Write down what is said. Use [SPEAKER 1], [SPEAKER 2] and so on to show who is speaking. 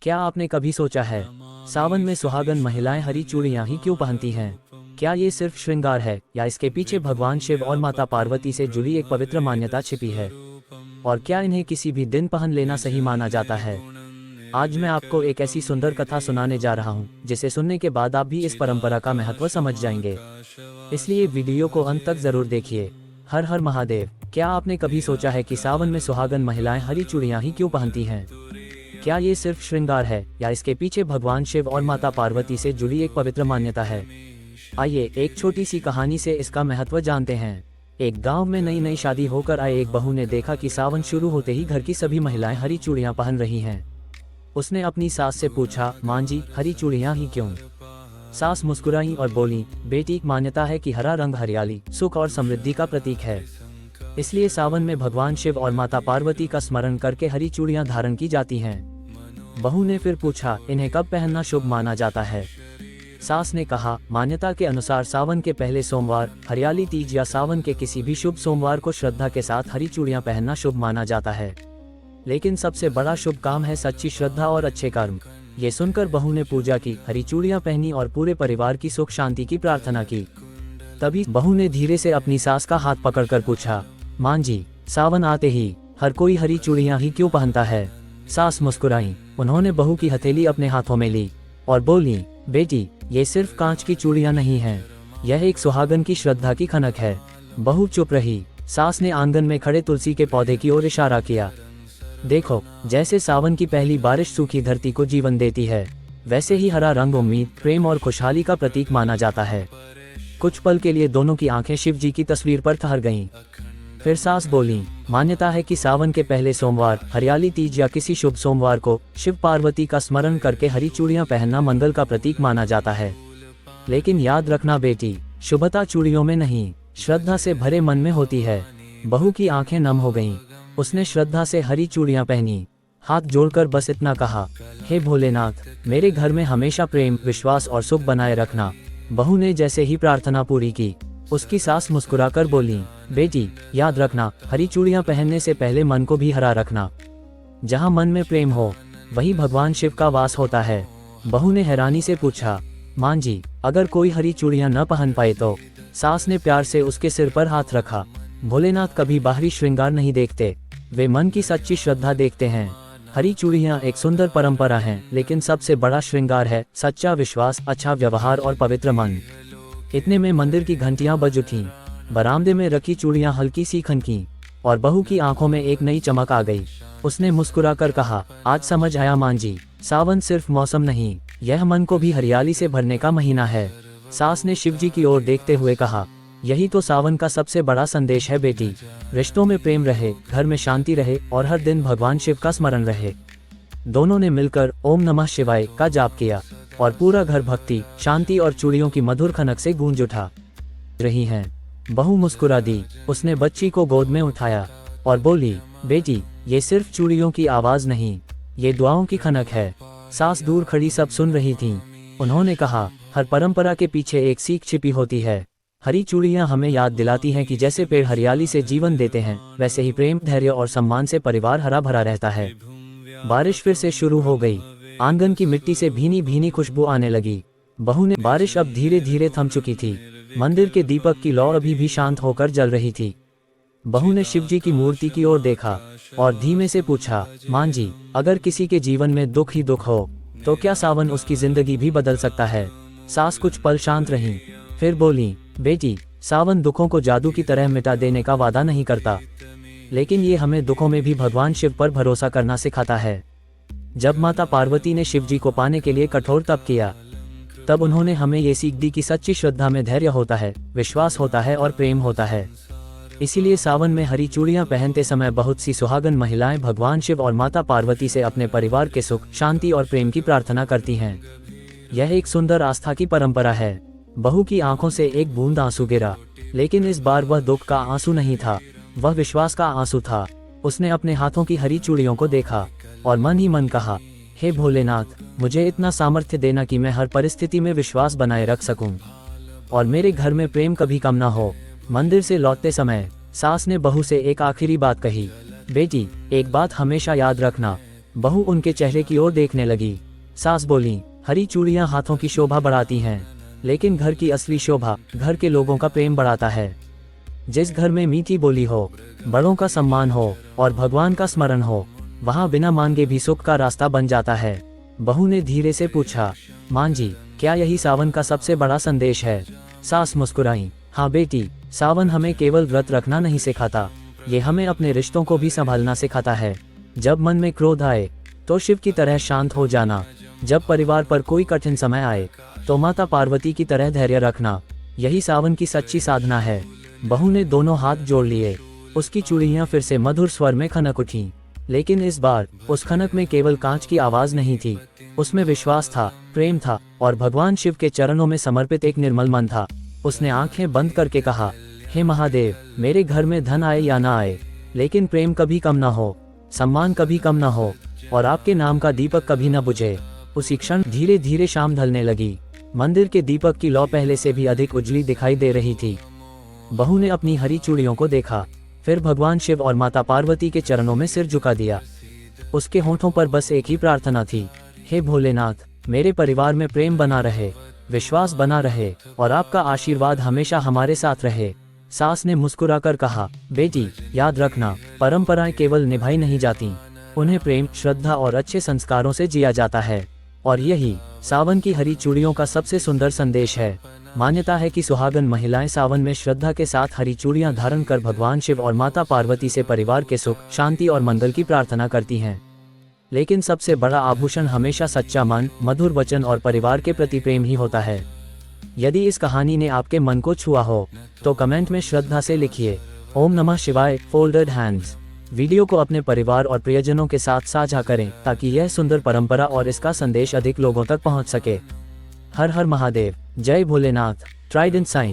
[SPEAKER 1] क्या आपने कभी सोचा है, सावन में सुहागन महिलाएं हरी चूड़ियां ही क्यों पहनती हैं? क्या ये सिर्फ श्रृंगार है या इसके पीछे भगवान शिव और माता पार्वती से जुड़ी एक पवित्र मान्यता छिपी है? और क्या इन्हें किसी भी दिन पहन लेना सही माना जाता है? आज मैं आपको एक ऐसी सुंदर कथा सुनाने जा रहा हूँ जिसे सुनने के बाद आप भी इस परंपरा का महत्व समझ जाएंगे। इसलिए वीडियो को अंत तक जरूर देखिए। हर हर महादेव। क्या आपने कभी सोचा है कि सावन में सुहागन महिलाएं हरी चूड़ियां ही क्यों पहनती हैं? क्या ये सिर्फ श्रृंगार है या इसके पीछे भगवान शिव और माता पार्वती से जुड़ी एक पवित्र मान्यता है? आइए एक छोटी सी कहानी से इसका महत्व जानते हैं। एक गांव में नई नई शादी होकर आए एक बहू ने देखा कि सावन शुरू होते ही घर की सभी महिलाएं हरी चूड़ियां पहन रही हैं। उसने अपनी सास से पूछा, मां जी, हरी चूड़ियां ही क्यों? सास मुस्कुराई और बोली, बेटी, मान्यता है कि हरा रंग हरियाली, सुख और समृद्धि का प्रतीक है। इसलिए सावन में भगवान शिव और माता पार्वती का स्मरण करके हरी चूड़ियां धारण की जाती हैं। बहू ने फिर पूछा, इन्हें कब पहनना शुभ माना जाता है? सास ने कहा, मान्यता के अनुसार सावन के पहले सोमवार, हरियाली तीज या सावन के किसी भी शुभ सोमवार को श्रद्धा के साथ हरी चूड़ियां पहनना शुभ माना जाता है। लेकिन सबसे बड़ा शुभ काम है सच्ची श्रद्धा और अच्छे कर्म। ये सुनकर बहू ने पूजा की, हरी चूड़ियां पहनी और पूरे परिवार की सुख शांति की प्रार्थना की। तभी बहू ने धीरे से अपनी सास का हाथ पकड़कर पूछा, मां जी, सावन आते ही हर कोई हरी चूड़ियां ही क्यों पहनता है? सास मुस्कुराई। उन्होंने बहू की हथेली अपने हाथों में ली और बोली, बेटी, ये सिर्फ कांच की चूड़ियां नहीं हैं, यह एक सुहागन की श्रद्धा की खनक है। बहू चुप रही। सास ने आंगन में खड़े तुलसी के पौधे की ओर इशारा किया। देखो, जैसे सावन की पहली बारिश सूखी धरती को जीवन देती है, वैसे ही हरा रंग उम्मीद, प्रेम और खुशहाली का प्रतीक माना जाता है। कुछ पल के लिए दोनों की आंखें शिव जी की तस्वीर पर ठहर गईं। फिर सास बोली, मान्यता है कि सावन के पहले सोमवार, हरियाली तीज या किसी शुभ सोमवार को शिव पार्वती का स्मरण करके हरी चूड़ियां पहनना मंगल का प्रतीक माना जाता है। लेकिन याद रखना बेटी, शुभता चूड़ियों में नहीं, श्रद्धा से भरे मन में होती है। बहू की आंखें नम हो गईं। उसने श्रद्धा से हरी चूड़ियां पहनी, हाथ जोड़कर बस इतना कहा, हे भोलेनाथ, मेरे घर में हमेशा प्रेम, विश्वास और सुख बनाए रखना। बहू ने जैसे ही प्रार्थना पूरी की, उसकी सास मुस्कुराकर बोली, बेटी, याद रखना, हरी चूड़ियां पहनने से पहले मन को भी हरा रखना। जहां मन में प्रेम हो, वहीं भगवान शिव का वास होता है। बहू ने हैरानी से पूछा, मां जी, अगर कोई हरी चूड़ियां न पहन पाए तो? सास ने प्यार से उसके सिर पर हाथ रखा। भोलेनाथ कभी बाहरी श्रृंगार नहीं देखते, वे मन की सच्ची श्रद्धा देखते हैं। हरी चूड़ियां एक सुंदर परंपरा है, लेकिन सबसे बड़ा श्रृंगार है सच्चा विश्वास, अच्छा व्यवहार और पवित्र मन। इतने में मंदिर की घंटियां बज उठीं। बरामदे में रखी चूड़ियां हल्की सी खनकीं और बहू की आंखों में एक नई चमक आ गई। उसने मुस्कुराकर कहा, आज समझ आया मां जी, सावन सिर्फ मौसम नहीं, यह मन को भी हरियाली से भरने का महीना है। सास ने शिवजी की ओर देखते हुए कहा, यही तो सावन का सबसे बड़ा संदेश है बेटी। रिश्तों में प्रेम रहे, घर में शांति रहे और हर दिन भगवान शिव का स्मरण रहे। दोनों ने मिलकर ओम नमः शिवाय का जाप किया और पूरा घर भक्ति, शांति और चूड़ियों की मधुर खनक से गूंज उठा। रही हैं। बहू मुस्कुरा दी। उसने बच्ची को गोद में उठाया और बोली, बेटी, ये सिर्फ चूड़ियों की आवाज नहीं, ये दुआओं की खनक है। सास दूर खड़ी सब सुन रही थीं। उन्होंने कहा, हर परंपरा के पीछे एक सीख छिपी होती है। हरी चूड़ियां हमें याद दिलाती हैं कि जैसे पेड़ हरियाली से जीवन देते हैं, वैसे ही प्रेम, धैर्य और सम्मान से परिवार हरा भरा रहता है। बारिश फिर से शुरू हो गई। आंगन की मिट्टी से भीनी भीनी खुशबू आने लगी। बहू ने बारिश अब धीरे धीरे थम चुकी थी। मंदिर के दीपक की लौ अभी भी शांत होकर जल रही थी। बहू ने शिवजी की मूर्ति की ओर देखा और धीमे से पूछा, मां जी, अगर किसी के जीवन में दुख ही दुख हो, तो क्या सावन उसकी जिंदगी भी बदल सकता है? सास कुछ पल शांत रहीं, फिर बोली, बेटी, सावन दुखों को जादू की तरह मिटा देने का वादा नहीं करता, लेकिन ये हमें दुखों में भी भगवान शिव पर भरोसा करना सिखाता है। जब माता पार्वती ने शिवजी को पाने के लिए कठोर तप किया, तब उन्होंने हमें ये सीख दी कि सच्ची श्रद्धा में धैर्य होता है, विश्वास होता है और प्रेम होता है। इसीलिए सावन में हरी चूड़ियां पहनते समय बहुत सी सुहागन महिलाएं भगवान शिव और माता पार्वती से अपने परिवार के सुख, शांति और प्रेम की प्रार्थना करती हैं। यह एक सुंदर आस्था की परंपरा है। बहू की आंखों से एक बूंद आंसू गिरा, लेकिन इस बार वह दुख का आंसू नहीं था, वह विश्वास का आंसू था। उसने अपने हाथों की हरी चूड़ियों को देखा और मन ही मन कहा, हे भोलेनाथ, मुझे इतना सामर्थ्य देना कि मैं हर परिस्थिति में विश्वास बनाए रख सकूं और मेरे घर में प्रेम कभी कम ना हो। मंदिर से लौटते समय सास ने बहू से एक आखिरी बात कही, बेटी, एक बात हमेशा याद रखना, बहू उनके चेहरे की ओर देखने लगी। सास बोली, हरी चूड़ियां हाथों की शोभा बढ़ाती हैं, लेकिन घर की असली शोभा घर के लोगों का प्रेम बढ़ाता है। जिस घर में मीठी बोली हो, बड़ों का सम्मान हो और भगवान का स्मरण हो, वहाँ बिना मांगे भी सुख का रास्ता बन जाता है। बहू ने धीरे से पूछा, मां जी, क्या यही सावन का सबसे बड़ा संदेश है? सास मुस्कुराई, हाँ बेटी, सावन हमें केवल व्रत रखना नहीं सिखाता, ये हमें अपने रिश्तों को भी संभालना सिखाता है। जब मन में क्रोध आए तो शिव की तरह शांत हो जाना, जब परिवार पर कोई कठिन समय आए तो माता पार्वती की तरह धैर्य रखना, यही सावन की सच्ची साधना है। बहू ने दोनों हाथ जोड़ लिए। उसकी चूड़ियां फिर से मधुर स्वर में खनक उठीं, लेकिन इस बार उस खनक में केवल कांच की आवाज नहीं थी, उसमें विश्वास था, प्रेम था और भगवान शिव के चरणों में समर्पित एक निर्मल मन था। उसने आंखें बंद करके कहा, हे महादेव, मेरे घर में धन आए या ना आए, लेकिन प्रेम कभी कम ना हो, सम्मान कभी कम ना हो और आपके नाम का दीपक कभी न बुझे। उसी क्षण धीरे धीरे शाम ढलने लगी। मंदिर के दीपक की लौ पहले से भी अधिक उजली दिखाई दे रही थी। बहू ने अपनी हरी चूड़ियों को देखा, फिर भगवान शिव और माता पार्वती के चरणों में सिर झुका दिया। उसके होठों पर बस एक ही प्रार्थना थी, हे भोलेनाथ, मेरे परिवार में प्रेम बना रहे, विश्वास बना रहे और आपका आशीर्वाद हमेशा हमारे साथ रहे। सास ने मुस्कुराकर कहा, बेटी, याद रखना, परंपराएं केवल निभाई नहीं जाती, उन्हें प्रेम, श्रद्धा और अच्छे संस्कारों से जिया जाता है। और यही सावन की हरी चूड़ियों का सबसे सुंदर संदेश है। मान्यता है कि सुहागन महिलाएं सावन में श्रद्धा के साथ हरी चूड़ियां धारण कर भगवान शिव और माता पार्वती से परिवार के सुख, शांति और मंगल की प्रार्थना करती हैं। लेकिन सबसे बड़ा आभूषण हमेशा सच्चा मन, मधुर वचन और परिवार के प्रति प्रेम ही होता है। यदि इस कहानी ने आपके मन को छुआ हो तो कमेंट में श्रद्धा से लिखिए, ओम नमः शिवाय, फोल्डेड हैंड्स। वीडियो को अपने परिवार और प्रियजनों के साथ साझा करें ताकि यह सुंदर परंपरा और इसका संदेश अधिक लोगों तक पहुंच सके। हर हर महादेव, जय भोलेनाथ। Trident sign.